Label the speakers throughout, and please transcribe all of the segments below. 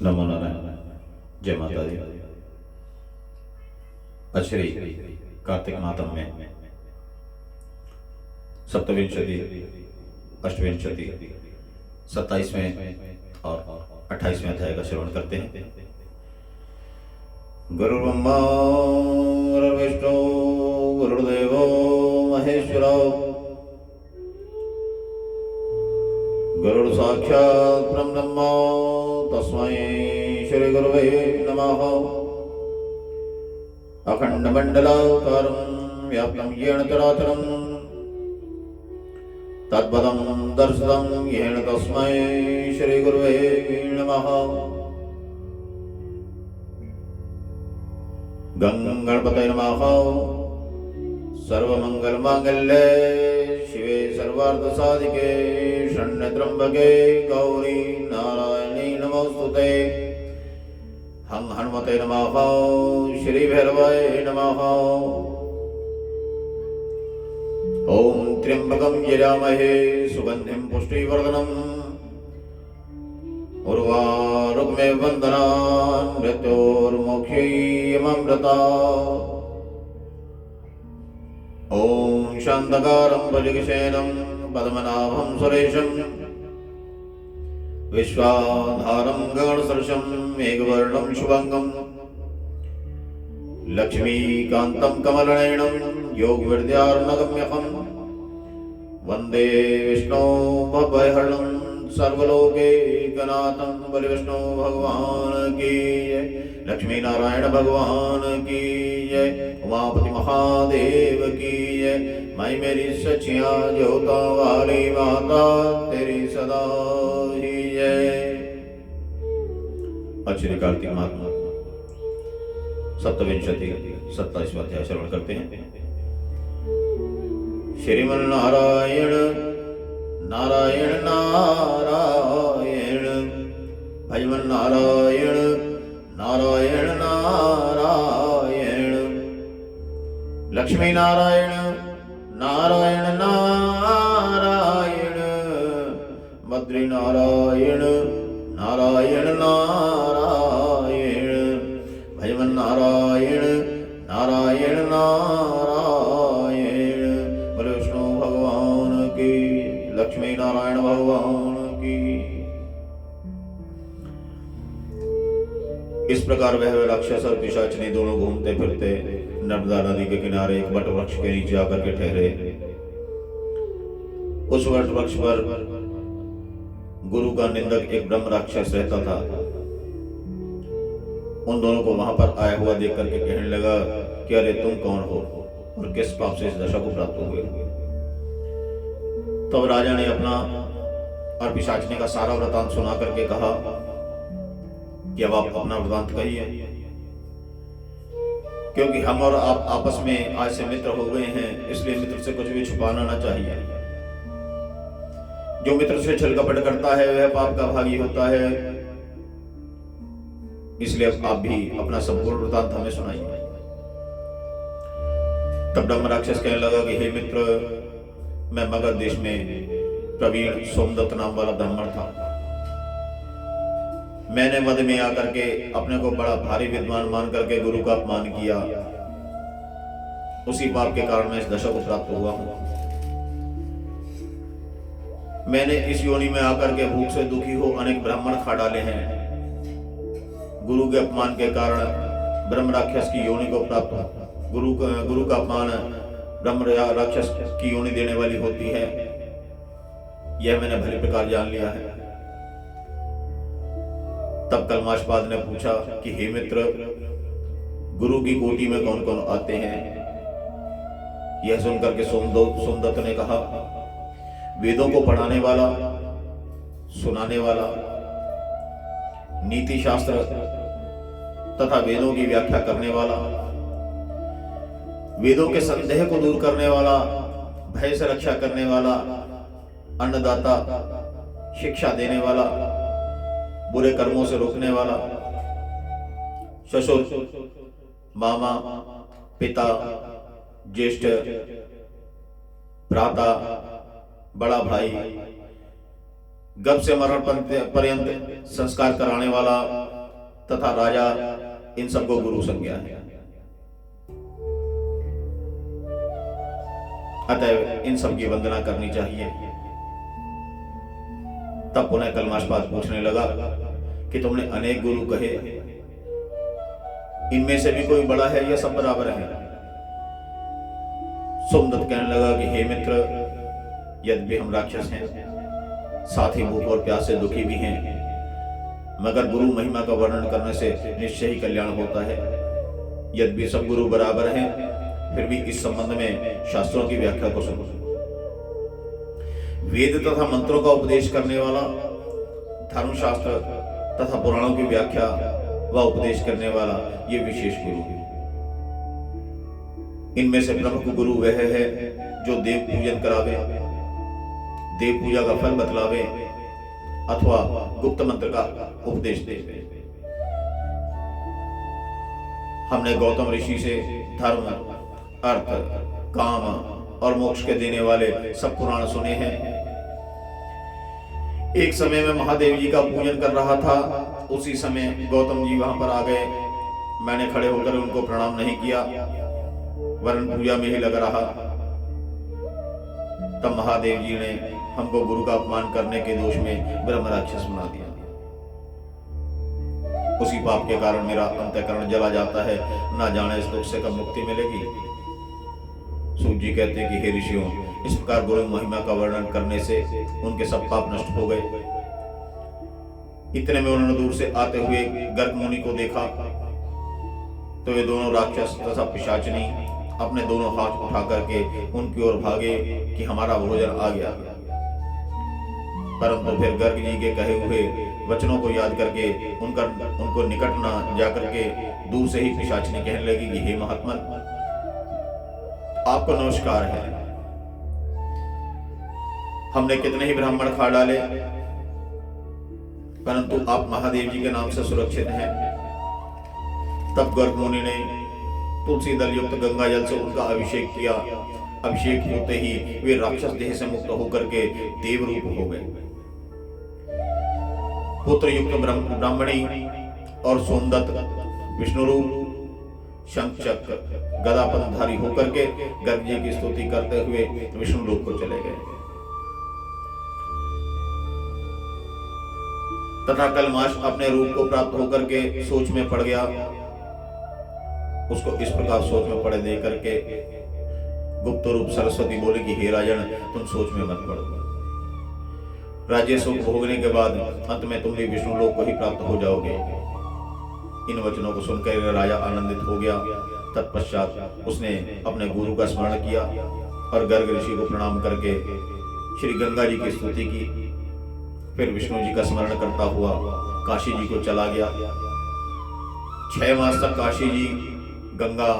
Speaker 1: नमो नारायण। जय माता दी। अश्री कार्तिक मातम में सप्तविंशति, अष्टविंशति, 27वें और 28वें अध्याय का श्रवण करते हैं। गुरुर्ब्रह्मा गुरुर्विष्णु गुरुर्देवो महेश्वरो गुरुर्साक्षात् परब्रह्म तस्मै श्री गुरुवे नमः। अखंडमंडलाकारं व्याप्तं येन चराचरं तत्पदं दर्शितं येन तस्मै श्री गुरुवे नमः। गंगणपतये नमः। सर्वमंगलमांगल्ये शिवे सर्वार्थसाधिके शरण्यत्र्यंबके गौरी नारायणी नमोस्तुते। हं हनुमते नमः। श्री भैरवाय नमः। ओम त्र्यंबकं यजामहे सुगंधिं पुष्टिवर्धनम् उर्वारुकमेव बन्धनान् मृत्योर्मोक्षयमृता। ओम शांतकारं भुजगशयनं पद्मनाभं सुरेशं विश्वाधारं गगनसदृशं मेघवर्णं शुभंगं लक्ष्मीकान्तं कमलनयनं योगविद्यार्णगम्यहं वन्दे विष्णु भवभयहरणं सर्वलोकैकनाथं। बोले विष्णु भगवान की जय, लक्ष्मी नारायण भगवान की जय, उमापति महादेव की जय। मैं मेरी सचिया ज्योता वाली माता तेरी सदा ही जय। अक्षरी कार्तिक महात्मा सप्तविंशति 27वां अध्याय श्रवण करते हैं। श्रीमन्नारायण नारायण नारायण भजमन नारायण नारायण नारायण लक्ष्मी नारायण नारायण नारायण बद्री नारायण नारायण नारायण भजमन नारायण नारायण नारायण। बोले विष्णु भगवान की, लक्ष्मी नारायण भगवान की। इस प्रकार वह राक्षस और पिशाचनी दोनों घूमते फिरते नर्मदा नदी के किनारे एक वट वृक्ष के नीचे आकर के ठहरे। उस वट वृक्ष पर गुरु का निंदक एक ब्रह्म राक्षस रहता था। उन दोनों को वहां पर आया हुआ देख करके कहने लगा कि अरे तुम कौन हो और किस पाप से इस दशा को प्राप्त हुए। तब राजा ने अपना और पिशाचनी का सारा वृतांत सुना करके कहा कि अब आप अपना वृतांत कहिए, क्योंकि हम और आप आपस में आज से मित्र हो गए हैं, इसलिए मित्र से कुछ भी छुपाना ना चाहिए। जो मित्र से छल कपट करता है वह पाप का भागी होता है, इसलिए आप भी अपना संपूर्ण वृतांत हमें सुनाइए। तब ब्रह्म राक्षस कहने लगा कि हे मित्र, मैं मगध देश में प्रवीण सोमदत्त नाम वाला ब्राह्मण था। मैंने मद में आकर के अपने को बड़ा भारी विद्वान मान करके गुरु का अपमान किया। उसी पाप के कारण मैं इस दशा को प्राप्त हुआ हूं। मैंने इस योनि में आकर के भूख से दुखी हो अनेक ब्राह्मण खा डाले हैं। गुरु के अपमान के कारण ब्रह्म राक्षस की योनि को प्राप्त हो। गुरु का अपमान ब्रह्म राक्षस की योनि देने वाली होती है, यह मैंने भली प्रकार जान लिया है। तब कलमाशपाद ने पूछा कि हे मित्र, गुरु की कोटि में कौन कौन आते हैं। यह सुनकर के सोमदत्त ने कहा, वेदों को पढ़ाने वाला, सुनाने वाला, नीति शास्त्र तथा वेदों की व्याख्या करने वाला, वेदों के संदेह को दूर करने वाला, भय से रक्षा करने वाला, अन्नदाता, शिक्षा देने वाला, बुरे कर्मों से रोकने वाला, ससुर, मामा, पिता, ज्येष्ठ, भ्राता, बड़ा भाई, गर्भ से मरण पर्यंत संस्कार कराने वाला तथा राजा, इन सबको गुरु संज्ञा है। अतः इन सब की वंदना करनी चाहिए। तब पुनः कलमाशपाद पूछने लगा कि तुमने अनेक गुरु कहे, इनमें से भी कोई बड़ा है या सब बराबर है? सोमदत्त कहने लगा कि हे मित्र, यद्यपि हम राक्षस हैं, साथ ही भूख और प्यास से दुखी भी हैं, मगर गुरु महिमा का वर्णन करने से निश्चय ही कल्याण होता है। यद्यपि सब गुरु बराबर हैं, फिर भी इस संबंध में शास्त्रों की व्याख्या को सुनो। वेद तथा मंत्रों का उपदेश करने वाला, धर्मशास्त्र तथा पुराणों की व्याख्या व उपदेश करने वाला, ये विशेष गुरु है। इनमें से प्रमुख गुरु वह है जो देव पूजन करावे, देव पूजा का फल बतलावे अथवा गुप्त मंत्र का उपदेश दे। हमने गौतम ऋषि से धर्म, अर्थ, काम और मोक्ष के देने वाले सब पुराण सुने हैं। एक समय में महादेव जी का पूजन कर रहा था, उसी समय गौतम जी वहां पर आ गए। मैंने खड़े होकर उनको प्रणाम नहीं किया, वरन पूजा में ही लगा रहा। तब महादेव जी ने हमको गुरु का अपमान करने के दोष में ब्रह्म राक्षस बना दिया। उसी पाप के कारण मेरा अंतःकरण जला जाता है, ना जाने इस दुख से कब मुक्ति मिलेगी। सूत जी कहते हैं कि हे ऋषियों, इस प्रकार गुरु महिमा का वर्णन करने से उनके सब पाप नष्ट हो गए। इतने में उन्होंने दूर से आते हुए गर्ग मुनि को देखा, तो वे दोनों राक्षस तथा पिशाचनी अपने दोनों हाथ उठा करके उनकी ओर भागे कि हमारा भोजन आ गया। परंतु फिर गर्ग जी के कहे हुए वचनों को याद करके उनको निकट न जाकर के दूर से ही पिशाचनी कहने लगी कि हे महात्मन, आपको नमस्कार है। हमने कितने ही ब्राह्मण खा डाले, परंतु आप महादेव जी के नाम से सुरक्षित हैं। तब गर्ग मुनि ने तुलसी दल युक्त गंगा जल से उनका अभिषेक किया। अभिषेक होते ही वे राक्षस देह से मुक्त होकर के देव रूप हो गए। पुत्र युक्त ब्राह्मणी और सोमदत्त विष्णु रूप, शंख चक्र गदापंधारी होकर के गर्ग जी की स्तुति करते हुए विष्णु लोक को चले गए। तथा कलमाश अपने रूप को प्राप्त होकर के सोच में पड़ गया। उसको इस प्रकार सोच में पड़े देख करके गुप्त रूप सरस्वती बोले कि हे राजन, तुम सोच में मत पड़ो। राज्य सुख भोगने के बाद अंत में तुम भी विष्णु लोक को ही प्राप्त हो जाओगे। इन वचनों को सुनकर राजा आनंदित हो गया। तत्पश्चात उसने अपने गुरु का स्मरण किया और गर्ग ऋषि को प्रणाम करके श्री गंगा जी की स्तुति की। फिर विष्णु जी का स्मरण करता हुआ काशी जी को चला गया। 6 मास तक काशी जी, गंगा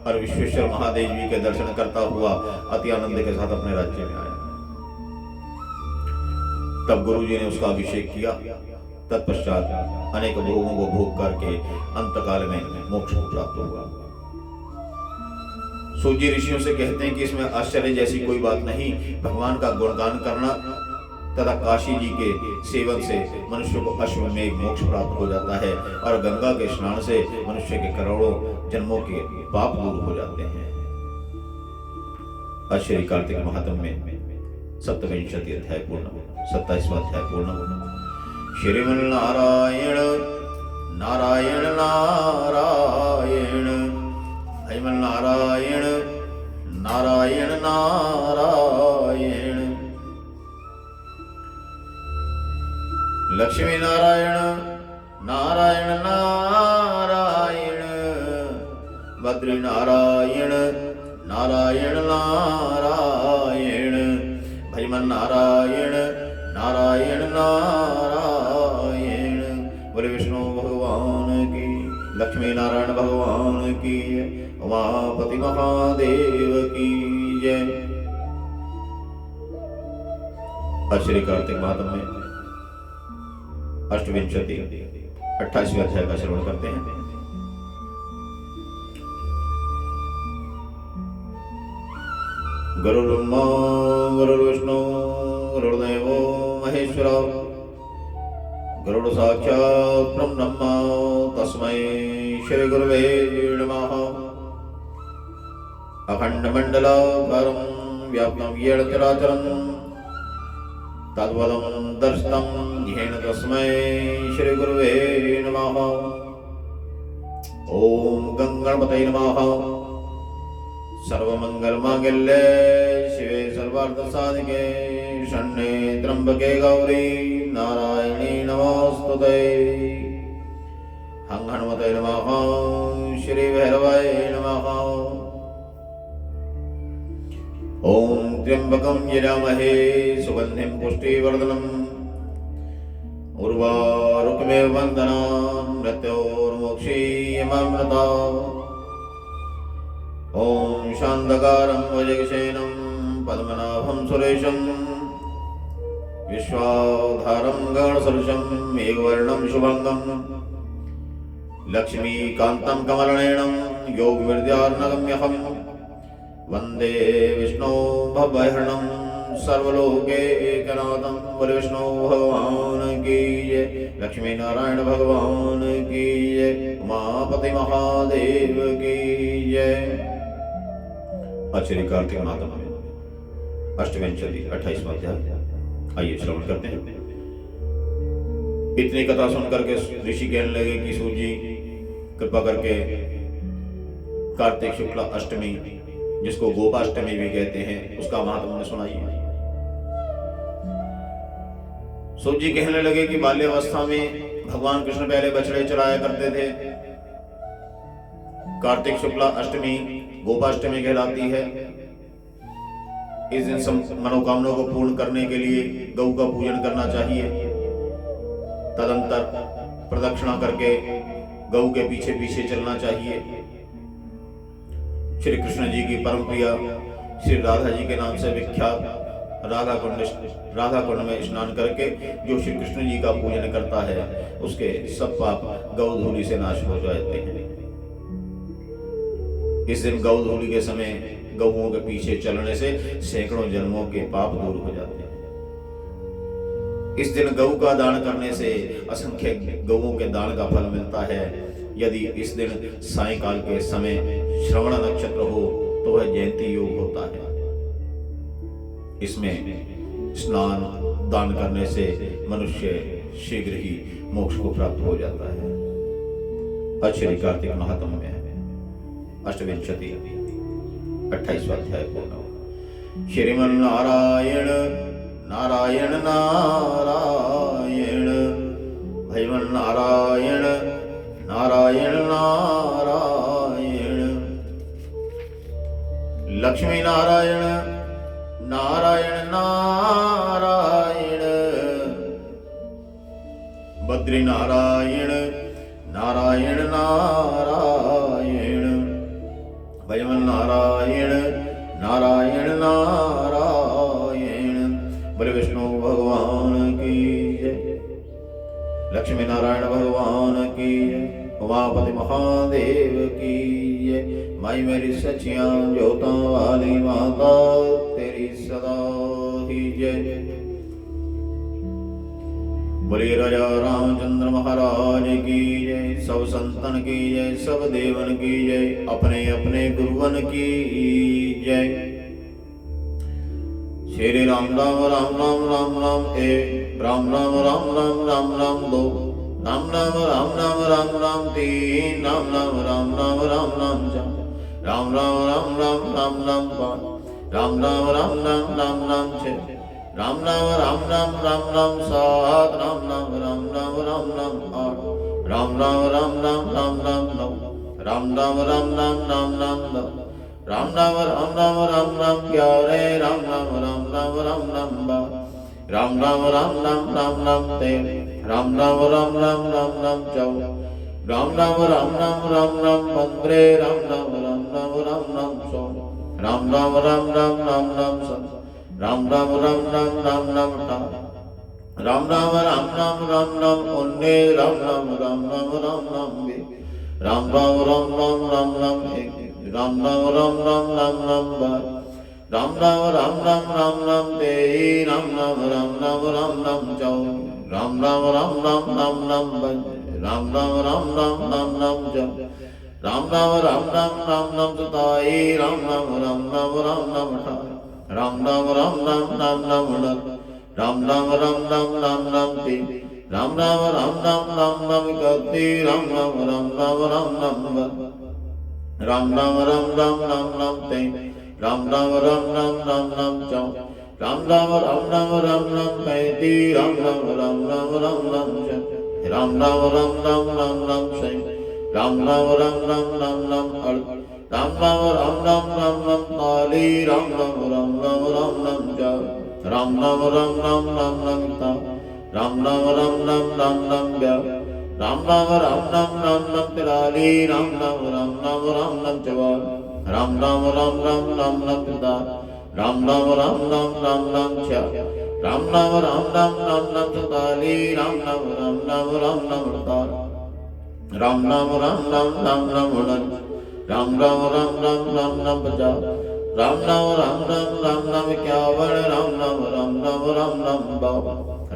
Speaker 1: और विश्वेश्वर महादेव जी के दर्शन करता हुआ अति आनंद के साथ अपने राज्य में आया। तब गुरु जी ने उसका अभिषेक किया। तत्पश्चात अनेक भोगों को भोग करके अंतकाल में मोक्ष को प्राप्त हुआ। सूत जी ऋषियों से कहते हैं कि इसमें आश्चर्य जैसी कोई बात नहीं। भगवान का गुणगान करना तथा काशी जी के सेवन से मनुष्य को अश्वमेघ मोक्ष प्राप्त हो जाता है और गंगा के स्नान से मनुष्य के करोड़ों जन्मों के पाप दूर हो जाते हैं। आज श्री कार्तिक महात्म्य में 27वां अध्याय पूर्ण, 27वां अध्याय पूर्ण। श्रीमन नारायण नारायण नारायण, श्रीमन नारायण नारायण नारायण, लक्ष्मी नारायण नारायण नारायण, बद्री नारायण नारायण नारायण, भजमन नारायण नारायण नारायण। बोले विष्णु भगवान की, लक्ष्मी नारायण भगवान की, उमापति महादेव की जय। श्री कार्तिक माह में 28वें अध्याय का श्रवण करते हैं। गुरुर्ब्रह्मा गुरुर्विष्णु गुरुर्देवो महेश्वर गरुड़ साक्षात् ब्रह्म तस्मै श्री गुरुवे नमः। अखंड मंडलाकारं व्याप्तं येन चराचरं तद्पदं दर्शितं येन तस्मै श्री गुरुवे नमः। ओम गंगणपतये नमः। सर्वमंगलमांगल्ये शिवे सर्वार्थसाधिके शरण्ये त्र्यंबके गौरी नारायणी नमोस्तुते। हंहनुमते नमः। श्री भैरवाय नमः। ओम त्र्यंबकं यजामहे सुगंधिं पुष्टिवर्धनम् उर्वारुकमेव वन्दनान् मृत्योर्मोक्षीयमामृता। ओम शांतकारं भुजगशयनं पद्मनाभं सुरेशं विश्वाधारं गगनसदृशं मेघवर्णं शुभंगं लक्ष्मीकान्तं कमलनयनं योगविद्यार्णगम्यहं वन्दे विष्णो भवहरणं सर्वलोकैकनाथं। बोले विष्णु भगवान की जय, लक्ष्मी नारायण भगवान की जय, उमापति महादेव की जय। श्री कार्तिक मातम में अष्टविंशति 28वां अध्याय। आइए श्रवण करते हैं। इतनी कथा सुन करके ऋषि कहने लगे कि सूत जी कृपा करके कार्तिक शुक्ला अष्टमी जिसको गोपाष्टमी भी कहते हैं उसका महात्म्य सुनाइए। सूत जी कहने लगे कि बाल्यावस्था में भगवान कृष्ण पहले बछड़े चराया करते थे। कार्तिक शुक्ला अष्टमी गोपाष्टमी कहलाती है। इस दिन सब मनोकामनाओं को पूर्ण करने के लिए गौ का पूजन करना चाहिए। तदंतर प्रदक्षिणा करके गौ के पीछे पीछे चलना चाहिए। श्री कृष्ण जी की परम प्रिया श्री राधा जी के नाम से विख्यात राधा कुंड में स्नान करके जो श्री कृष्ण जी का पूजन करता है उसके सब पाप गौ धूलि से नाश हो जाते हैं। इस दिन गौ धूलि के समय गौओं के पीछे चलने से सैकड़ों जन्मों के पाप दूर हो जाते हैं। इस दिन गौ का दान करने से असंख्य गौओं के दान का फल मिलता है। यदि इस दिन सायंकाल के समय श्रवण नक्षत्र हो तो वह जयंती योग होता है। इसमें स्नान दान करने से मनुष्य शीघ्र ही मोक्ष को प्राप्त हो जाता है। श्री कार्तिक महात्म्य में अष्टविंशति 28वां अध्याय पूर्ण। श्रीमन्नारायण नारायण नारायण भगवान नारायण नारायण नारायण लक्ष्मी नारायण नारायण नारायण बद्री नारायण नारायण नारायण भगवान नारायण नारायण नारायण। बोले विष्णु भगवान की जय, लक्ष्मी नारायण भगवान की जय, उमापति महादेव की जय। माई मेरी सचियां ज्योतां वाली माता तेरी सदा ही जय। बोले राजा रामचंद्र महाराज की जय, सब संतन की जय, सब देवन की जय, अपने अपने गुरुवन की जय। श्री राम राम राम राम राम राम एक, राम राम राम राम राम राम दो, राम राम राम राम राम राम तीन, राम राम राम राम राम राम चार, राम राम राम राम राम राम पाँच, राम राम राम राम राम राम छः, राम राम राम राम राम राम सात, राम राम राम राम राम राम आठ, राम राम राम राम राम राम नौ, राम राम राम राम राम राम दस, राम राम राम राम राम राम 11, राम राम राम राम राम राम 12, राम राम राम राम राम राम 13, राम राम राम राम राम राम 14, राम राम राम राम राम राम 15, राम राम राम राम राम राम 16, राम राम राम राम राम राम 17, राम राम राम राम राम राम 18, राम राम राम राम राम राम 19, राम राम राम राम राम राम 20, राम राम राम राम राम राम 21, राम राम राम राम राम राम 22, राम राम राम राम राम राम ते राम राम राम राम राम राम चौ राम राम राम राम राम राम भज राम राम राम राम राम राम जप राम राम राम राम राम राम सताई राम राम राम राम राम राम ठाई राम राम राम राम राम राम नर राम राम राम राम राम राम ते राम राम राम राम राम राम गति राम राम राम राम राम राम राम राम राम राम राम राम ते राम राम राम राम राम राम चौ राम राम राम राम राम राम पैती राम राम राम राम राम राम च राम राम राम राम राम राम सै राम राम राम राम राम राम अड़ राम राम राम राम राम राम ताली राम राम राम राम राम राम जा राम राम राम राम राम राम ता राम राम राम राम राम राम व्या राम राम राम राम राम राम तिराली राम राम राम राम राम राम चवा राम राम राम राम राम राम पिता राम राम राम राम राम राम छा राम राम राम राम राम राम सताली राम राम राम राम राम राम तार राम राम राम राम राम राम राम राम राम राम राम राम बचा राम राम राम राम राम राम इक्यावन राम राम राम राम राम राम बाव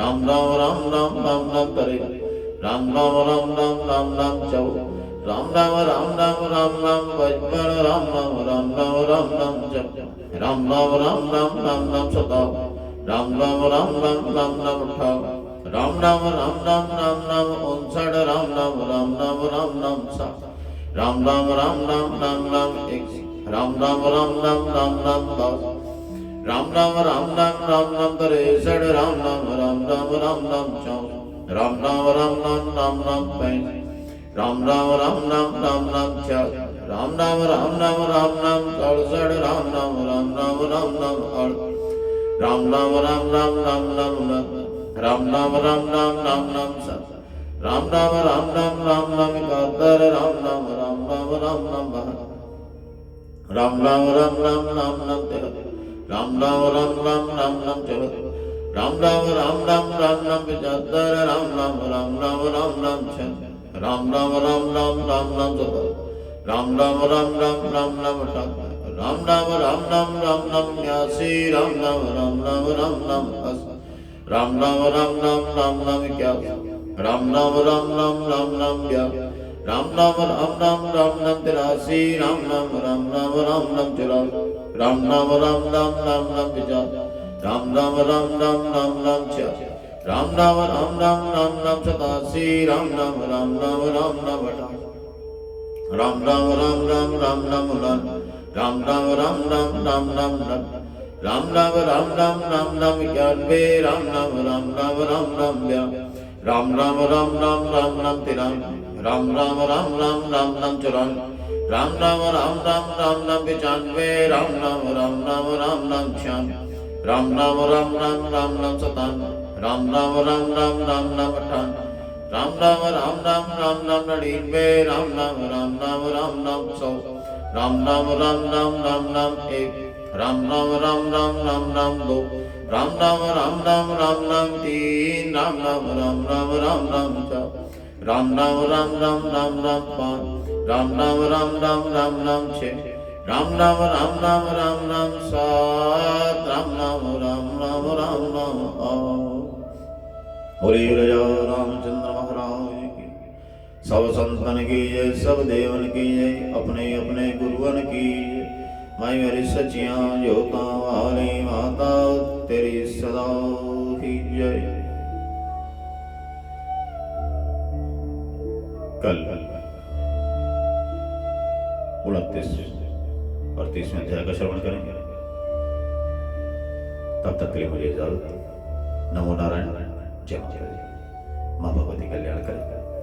Speaker 1: राम राम राम राम राम राम तरे राम राम राम राम राम राम चौ राम राम राम राम राम राम पचपन राम राम राम राम राम राम जप राम राम राम राम राम राम सताव राम राम राम राम राम राम अठाव राम राम राम राम राम राम 59 राम राम राम राम राम राम सात राम राम राम राम राम राम एक राम राम राम राम राम राम दस राम राम राम राम राम राम 63 राम राम राम राम राम राम चौदह राम राम राम राम राम राम 35 राम राम राम राम राम राम 46 राम राम राम राम राम राम 67 राम राम राम राम राम राम 8 राम राम राम राम राम राम 9 राम राम राम राम राम राम 7 राम राम राम राम राम राम 71 राम राम राम राम राम राम 72 राम राम राम राम राम राम 73 राम राम राम राम राम राम 74 राम राम राम राम राम राम 75 राम राम राम राम राम राम 76 राम राम राम राम राम राम 77 राम राम राम राम राम राम 78 राम राम राम राम राम राम 89 राम राम राम राम राम राम 80 राम राम राम राम राम राम 81 राम राम राम राम राम राम 82 राम राम राम राम राम राम 83 राम राम राम राम राम राम 84 राम राम राम राम राम राम 50 राम राम राम राम राम राम 86 राम राम राम राम राम राम 87 राम राम राम राम राम राम 88 राम राम राम राम राम राम 89 राम राम राम राम राम राम 90 राम राम राम राम राम राम 91 राम राम राम राम राम राम 92 राम राम राम राम राम राम 93 राम राम राम राम राम राम 94 राम राम राम राम राम राम 95 राम राम राम राम राम राम 96 राम राम राम राम राम राम 97 राम राम राम राम राम राम 98 राम राम राम राम राम राम 99 राम राम राम राम राम राम 100 राम राम राम राम राम राम 1 राम राम राम राम राम राम 2 राम राम राम राम राम राम 3 राम राम राम राम राम राम 4 राम राम राम राम राम राम 5 राम राम राम राम राम राम 6 राम राम राम राम राम राम 7 राम राम राम राम राम राम 8 बोले राजा रामचंद्र महाराज की सब संतन की जय सब देवन की जय अपने अपने गुरुवन की जय मैं मेरी सचियां जोता वाली माता तेरी सदा की जय। कल 29 और 30वें अध्याय का श्रवण करेंगे। तब तक के लिए मुझे इजाजत। नमो नारायण। जय माता दी। मां भगवती कल्याण करें।